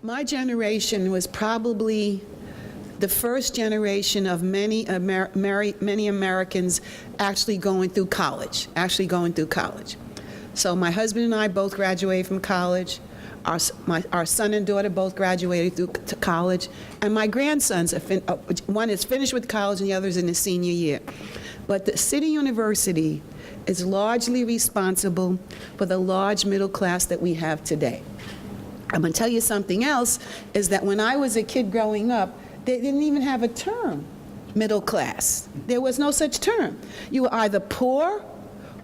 My generation was probably the first generation of many Americans actually going through college, So my husband and I both graduated from college. Our son and daughter both graduated to college. And my grandsons, one is finished with college and the other is in his senior year. But the City University is largely responsible for the large middle class that we have today. I'm going to tell you something else, is that when I was a kid growing up, they didn't even have a term, middle class. There was no such term. You were either poor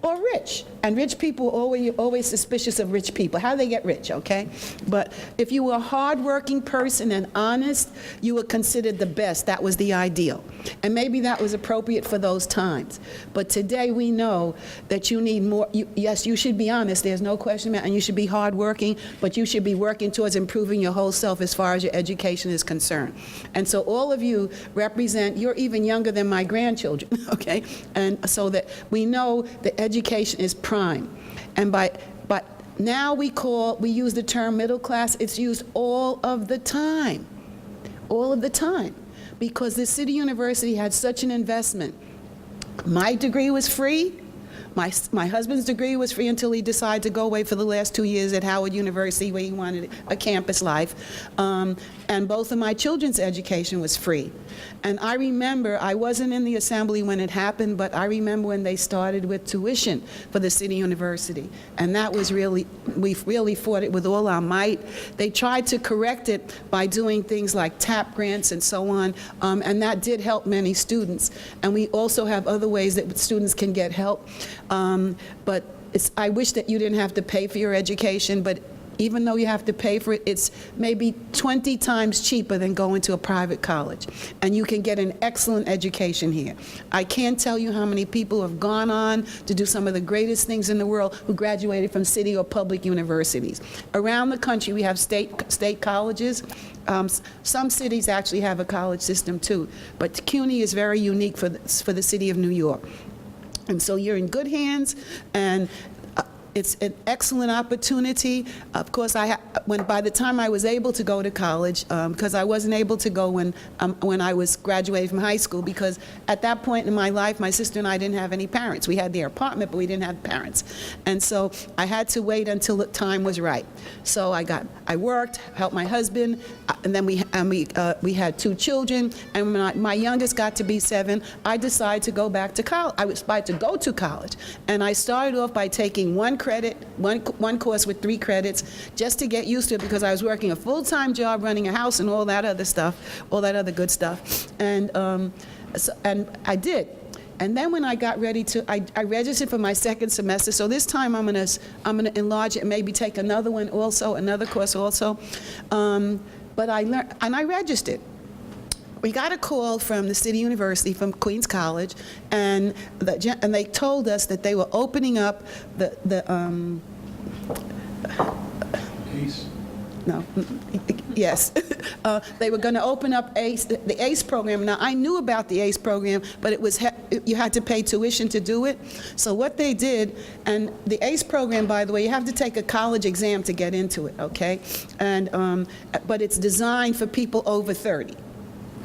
or rich. And rich people are always suspicious of rich people. How do they get rich, okay? But if you were a hardworking person and honest, you were considered the best. That was the ideal. And maybe that was appropriate for those times. But today we know that you need more. Yes, you should be honest, there's no question about it, and you should be hardworking, but you should be working towards improving your whole self as far as your education is concerned. And so all of you represent, you're even younger than my grandchildren, okay? And so that we know that education is prime. And but now we use the term middle class. It's used all of the time, because the City University had such an investment. My degree was free. My husband's degree was free until he decided to go away for the last 2 years at Howard University, where he wanted a campus life. And both of my children's education was free. And I remember, I wasn't in the assembly when it happened, but I remember when they started with tuition for the City University. And that was really, we really fought it with all our might. They tried to correct it by doing things like TAP grants and so on, and that did help many students. And we also have other ways that students can get help. But I wish that you didn't have to pay for your education, but even though you have to pay for it, it's maybe 20 times cheaper than going to a private college. And you can get an excellent education here. I can't tell you how many people have gone on to do some of the greatest things in the world who graduated from city or public universities. Around the country, we have state colleges. Some cities actually have a college system too, but CUNY is very unique for the city of New York. And so you're in good hands, and it's an excellent opportunity. Of course, by the time I was able to go to college, because I wasn't able to go when I was graduating from high school, because at that point in my life, my sister and I didn't have any parents. We had their apartment, but we didn't have parents. And so I had to wait until the time was right. So I worked, helped my husband, and then we had 2 children. And when my youngest got to be 7, I decided to go back to college. I was about to go to college, and I started off by taking one course with 3 credits, just to get used to it, because I was working a full-time job, running a house, and all that other stuff, all that other good stuff. And and I did. And then when I got ready to, I registered for my 2nd semester. So this time I'm gonna enlarge it and maybe take another one also, another course also. But I learned, and I registered. We got a call from the City University, from Queens College, and they told us that they were opening up yes. They were going to open up the ACE program. Now, I knew about the ACE program, but you had to pay tuition to do it. So what they did, and the ACE program, by the way, you have to take a college exam to get into it, okay? And but it's designed for people over 30.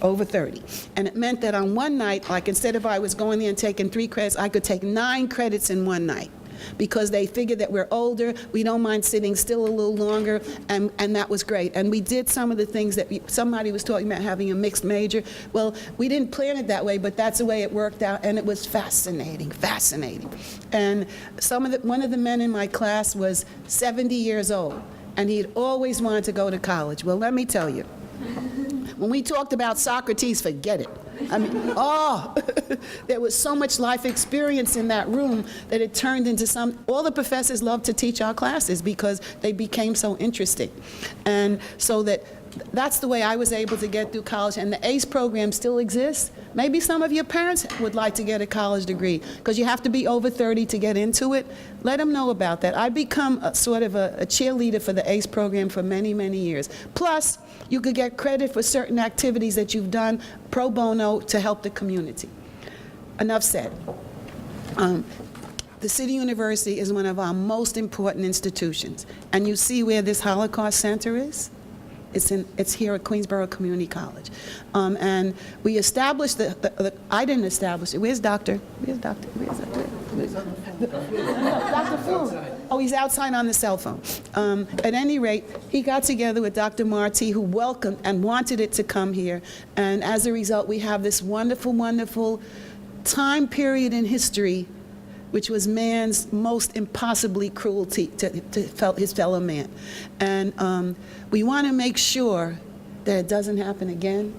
And it meant that on one night, like instead of I was going there and taking 3 credits, I could take 9 credits in one night, because they figured that we're older, we don't mind sitting still a little longer, and that was great. And we did some of the things that somebody was talking about, having a mixed major. Well, we didn't plan it that way, but that's the way it worked out, and it was fascinating. And one of the men in my class was 70 years old, and he had always wanted to go to college. Well, let me tell you, when we talked about Socrates, forget it. I mean, there was so much life experience in that room that it turned into all the professors loved to teach our classes because they became so interesting. And so that's the way I was able to get through college, and the ACE program still exists. Maybe some of your parents would like to get a college degree, because you have to be over 30 to get into it. Let them know about that. I've become sort of a cheerleader for the ACE program for many, many years. Plus, you could get credit for certain activities that you've done pro bono to help the community. Enough said. The City University is one of our most important institutions. And you see where this Holocaust Center is? It's here at Queensborough Community College. And we established I didn't establish it. Where's Dr.? Where's Dr.? Dr. Fu. Oh, he's outside on the cell phone. At any rate, he got together with Dr. Marty, who welcomed and wanted it to come here. And as a result, we have this wonderful, wonderful time period in history, which was man's most impossibly cruelty to his fellow man. And we want to make sure that it doesn't happen again.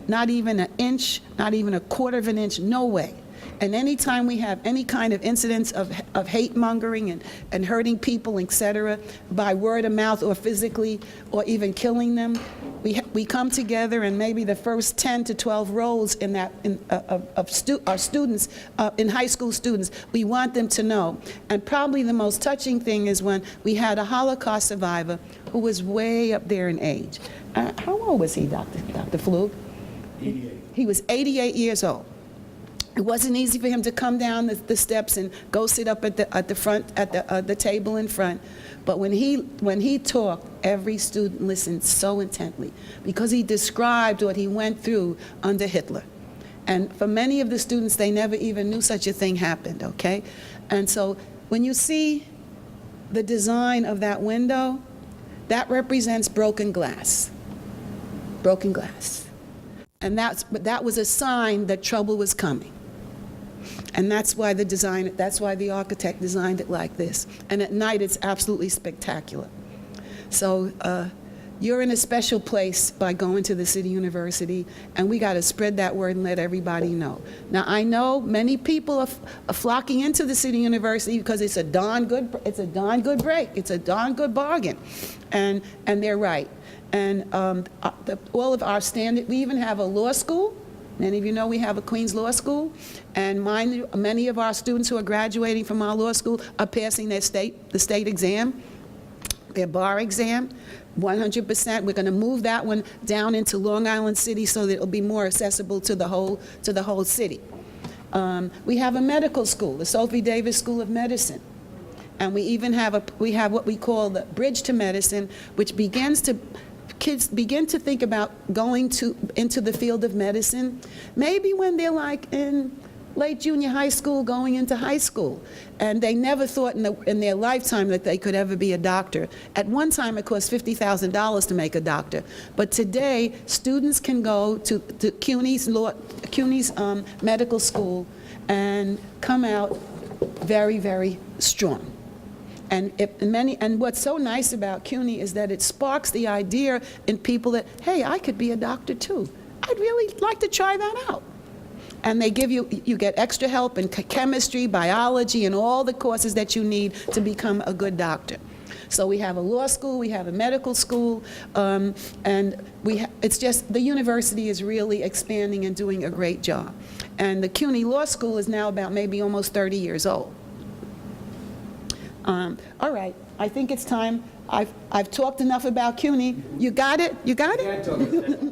Not even an inch, not even a quarter of an inch, no way. And anytime we have any kind of incidents of hate mongering and hurting people, et cetera, by word of mouth or physically, or even killing them, we come together, and maybe the first 10 to 12 rows in that our students, in high school students, we want them to know. And probably the most touching thing is when we had a Holocaust survivor who was way up there in age. How old was he, Dr. Flug? 88. He was 88 years old. It wasn't easy for him to come down the steps and go sit up at the front, at the table in front. But when he talked, every student listened so intently, because he described what he went through under Hitler. And for many of the students, they never even knew such a thing happened, okay? And so when you see the design of that window, that represents broken glass. Broken glass. And that was a sign that trouble was coming. And that's why the architect designed it like this. And at night, it's absolutely spectacular. So you're in a special place by going to the City University, and we got to spread that word and let everybody know. Now, I know many people are flocking into the City University because it's a darn good break, it's a darn good bargain, and they're right. And all of our standard, we even have a law school. Many of you know we have a Queens Law School, and many of our students who are graduating from our law school are passing the state exam, their bar exam, 100%. We're going to move that one down into Long Island City so that it'll be more accessible to the whole city. We have a medical school, the Sophie Davis School of Medicine. And we even have what we call the Bridge to Medicine, which kids begin to think about going into the field of medicine, maybe when they're like in late junior high school, going into high school. And they never thought in their lifetime that they could ever be a doctor. At one time, it cost $50,000 to make a doctor. But today, students can go to CUNY's medical school and come out very, very strong. And what's so nice about CUNY is that it sparks the idea in people that, hey, I could be a doctor too. I'd really like to try that out. And they give you get extra help in chemistry, biology, and all the courses that you need to become a good doctor. So we have a law school, we have a medical school, and it's just, the university is really expanding and doing a great job. And the CUNY Law School is now about maybe almost 30 years old. All right, I think it's time. I've talked enough about CUNY. You got it? You got it?